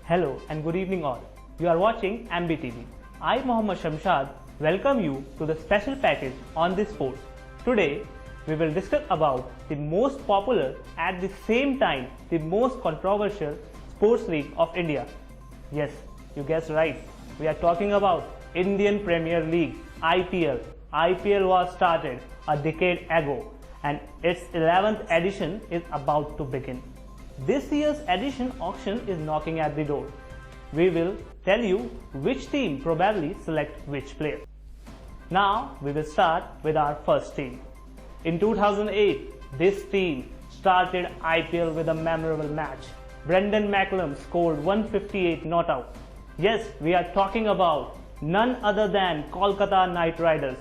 Hello and good evening all. You are watching MBTV. I, Mohammad Shamshad, welcome you to the special package on this sport. Today, we will discuss about the most popular at the same time the most controversial sports league of India. Yes, you guessed right. We are talking about Indian Premier League, IPL. IPL was started a decade ago and its 11th edition is about to begin. This year's edition auction is knocking at the door. We will tell you which team probably select which player. Now we will start with our first team. In 2008, this team started IPL with a memorable match. Brendan McCullum scored 158 not out. Yes, we are talking about none other than Kolkata Knight Riders.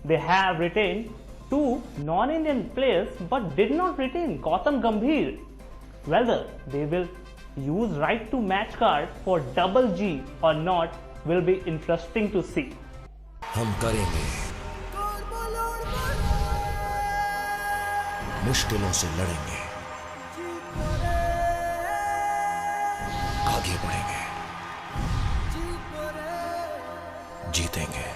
They have retained two non-Indian players but did not retain Gautam Gambhir. Whether they will use right to match card for double G or not will be interesting to see. हम करेंगे, मुश्किलों से लड़ेंगे, आगे बढ़ेंगे, जीतेंगे।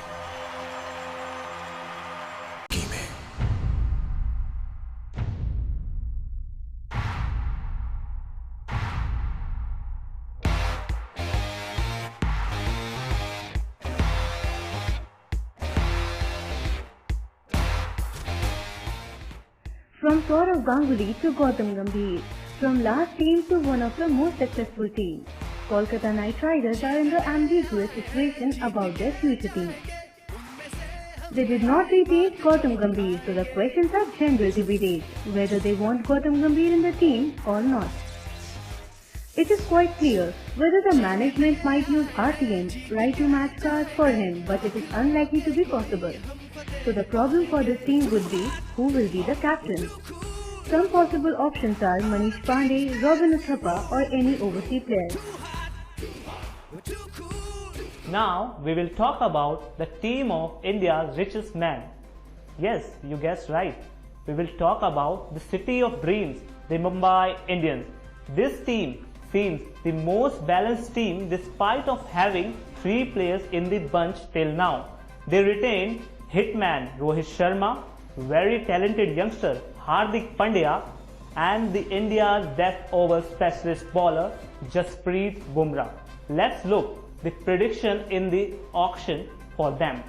From Sourav Ganguly to Gautam Gambhir, from last team to one of the most successful teams, Kolkata Knight Riders are in the ambiguous situation about their future team. They did not retain Gautam Gambhir, so the questions are general to be raised, whether they want Gautam Gambhir in the team or not. It is quite clear whether the management might use RTM, right to match cards, for him, but it is unlikely to be possible. So the problem for this team would be who will be the captain. Some possible options are Manish Pandey, Robin Uthappa or any overseas player. Now we will talk about the team of India's richest man. Yes, you guessed right. We will talk about the city of dreams, the Mumbai Indians. This team seems the most balanced team despite of having 3 players in the bunch till now. They retained hitman Rohit Sharma, very talented youngster Hardik Pandya and the India's death over specialist bowler Jasprit Bumrah. Let's look the prediction in the auction for them.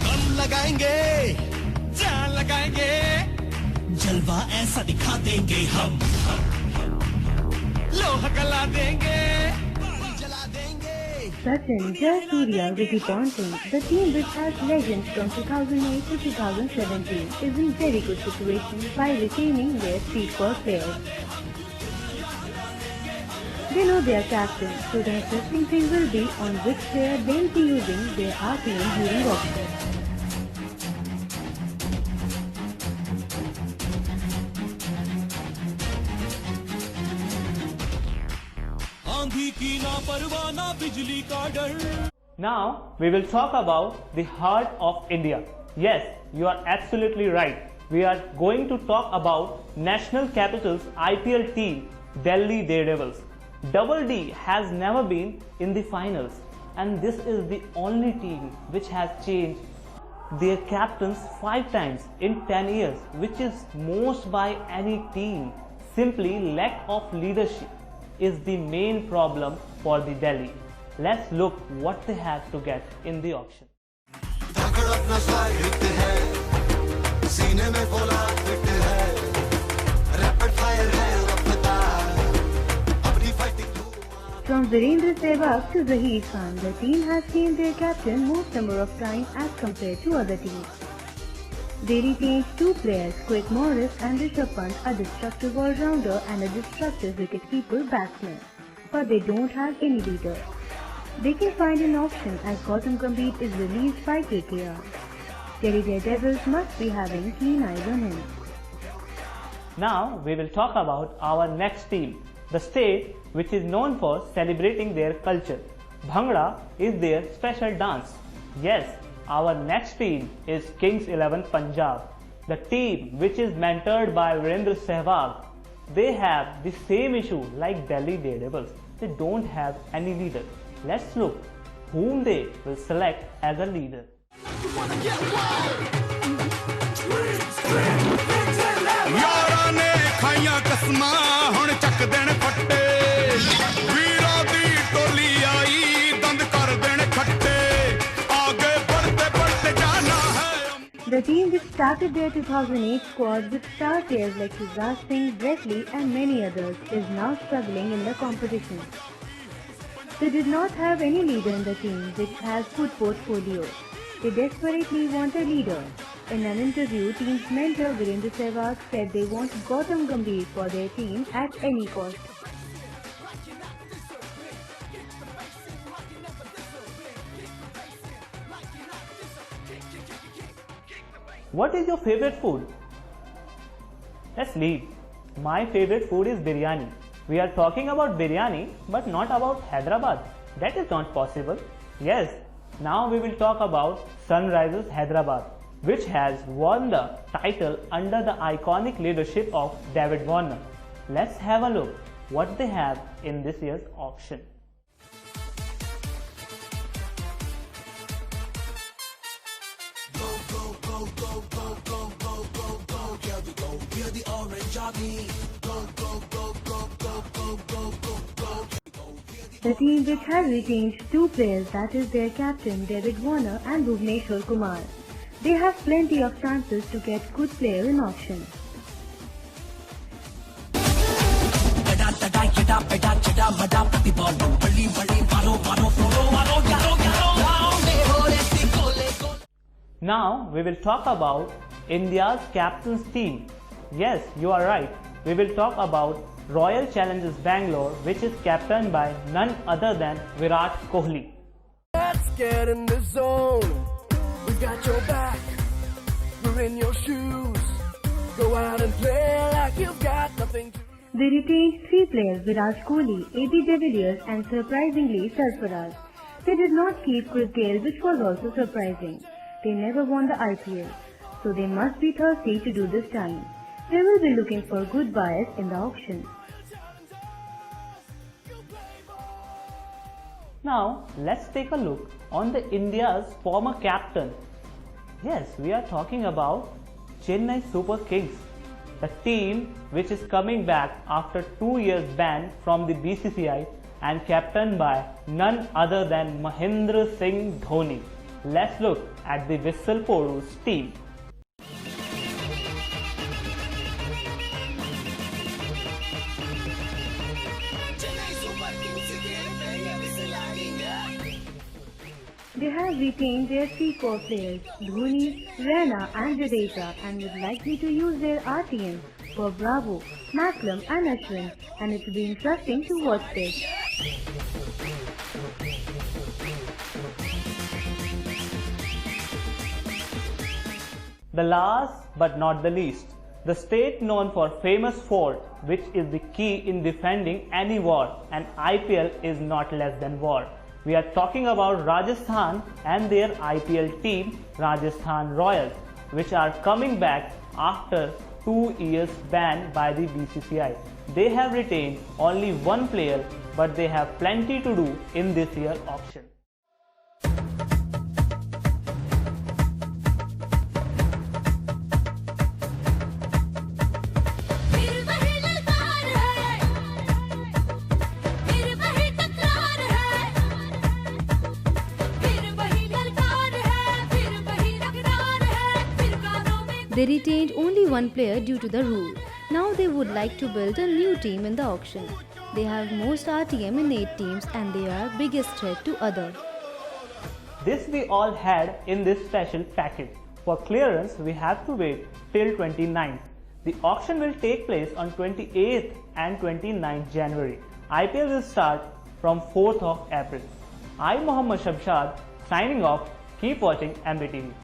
हम लगाएंगे, जान लगाएंगे, जलवा ऐसा दिखा देंगे हम, लोहा गला देंगे, जला देंगे। Sachin, Jayasuriya, Ricky Ponting, the team which has legends from 2008 to 2017 is in very good situation by retaining their 3 core players. They know their captain, so the interesting thing will be on which player they will be using their RPM during auction. Now we will talk about the heart of India. Yes, you are absolutely right. We are going to talk about National Capital's IPL team, Delhi Daredevils. Double D has never been in the finals and this is the only team which has changed their captains 5 times in 10 years, which is most by any team. Simply lack of leadership is the main problem for the Delhi. Let's look what they have to get in the auction. From Virendra Sehwag to Zaheer Khan, the team has changed their captain most number of times as compared to other teams. They retained 2 players, Quick Morris and Rishabh Pant, a destructive all-rounder and a destructive wicket-keeper batsman. But they don't have any leader. They can find an option as Gautam Gambhir is released by KKR. Delhi Daredevils must be having keen eyes on him. Now we will talk about our next team, the state which is known for celebrating their culture. Bhangra is their special dance. Yes, our next team is Kings 11 Punjab, the team which is mentored by Virendra Sehwag. they have the same issue like Delhi Daredevils. They don't have any leader. Let's look whom they will select as a leader. यारां ने खाइयां कसमां हुण चक देण फट्टे वीरां दी टोली आई दंद कर देण खट्टे आगे बढ़ते बढ़ते जाना है The team which started their 2008 squad with star players like Yuvraj Singh, Brett Lee and many others is now struggling in the competition. They did not have any leader in the team which has good portfolio. They desperately want a leader. In an interview, team's mentor Virendra Sehwag said they want Gautam Gambhir for their team at any cost. What is your favorite food? Let's leave. My favorite food is biryani. We are talking about biryani but not about Hyderabad. That is not possible. Yes, now we will talk about Sunrisers Hyderabad, which has won the title under the iconic leadership of David Warner. Let's have a look what they have in this year's auction. The team which has retained two players, that is their captain David Warner and Bhuvneshwar Kumar. They have plenty of chances to get good player in auction. Now we will talk about India's captain's team. Yes, you are right. We will talk about Royal Challengers Bangalore, which is captained by none other than Virat Kohli. Let's get in the zone. We got your back. We're in your shoes. Go out and play like you've got nothing to lose. They retained three players, Virat Kohli, AB de Villiers and surprisingly Sarfaraz. They did not keep Chris Gayle, which was also surprising. They never won the IPL, so they must be thirsty to do this time. They will be looking for good buyers in the auction. Now let's take a look on the India's former captain. Yes, we are talking about Chennai Super Kings, the team which is coming back after 2 years ban from the BCCI and captained by none other than Mahendra Singh Dhoni. Let's look at the Whistle Podu's team. They have retained their three core players, Dhoni, Raina and Jadeja, and would likely to use their RTM for Bravo, Macklem and Ashwin, and it will be interesting to watch this. The last but not the least, the state known for famous fort, which is the key in defending any war, and IPL is not less than war. We are talking about Rajasthan and their IPL team, Rajasthan Royals, which are coming back after 2 years ban by the BCCI. They have retained only one player, but they have plenty to do in this year's auction. They retained only one player due to the rule. Now they would like to build a new team in the auction. They have most RTM in 8 teams and they are biggest threat to others. This we all had in this special package. For clearance, we have to wait till 29th. The auction will take place on 28th and 29th January. IPL will start from 4th of April. I'm Mohammad Shamshad signing off. Keep watching MBTV.